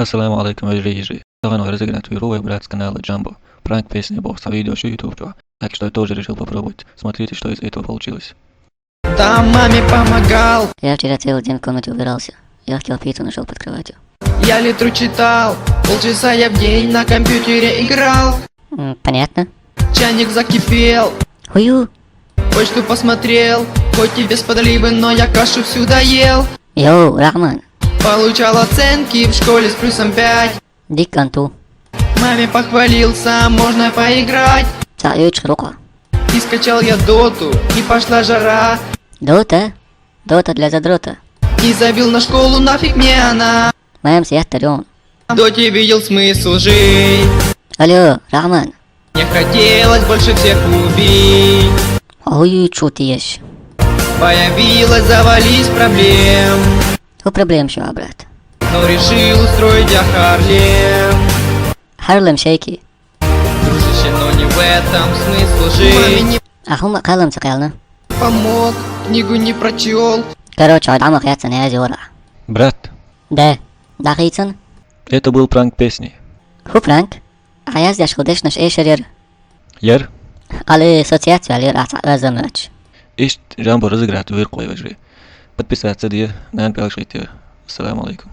Ассаламу алейкум, Жри. Давно разыграть игру брат с канала Джамбо. Пранк песни босса видео с YouTube. Так что я тоже решил попробовать. Смотрите, что из этого получилось. Там маме помогал. Я вчера целый день в комнате убирался. Я хотел пиццу, нашел под кроватью. Я литру читал. Полчаса я в день на компьютере играл. Понятно. Чайник закипел. Хую. Почту посмотрел. Хоть и без подливы, но я кашу всю доел. Йоу, Рахман. Получал оценки в школе с плюсом 5. Дик Анту. Маме похвалился, можно поиграть. Саюч рука. И скачал я доту, и пошла жара. Дота? Дота для задрота. И забил на школу, нафиг мне она. Мэм сиятарен. В доте видел смысл жить. Алло, Рахман. Мне хотелось больше всех убить. Хую, чё ты ешь? Появилась завались проблем. У проблем что, брат? Но решил устроить я Харлем. Харлем шейки. Дружище, но не в этом смысл жить. Маме не Ахума калам цакална. помог, книгу не прочел. Короче, адамах яца не азиора. Брат, Да. Дахицан. это был пранк песни. Ху Франк. А я здесь ходишь наш эшерер. Яр, Але ассоциация алир азамач. ишт Джамбо разыграть в Жри. Подписаться где, наверное, пишите. Ассаламу алейкум.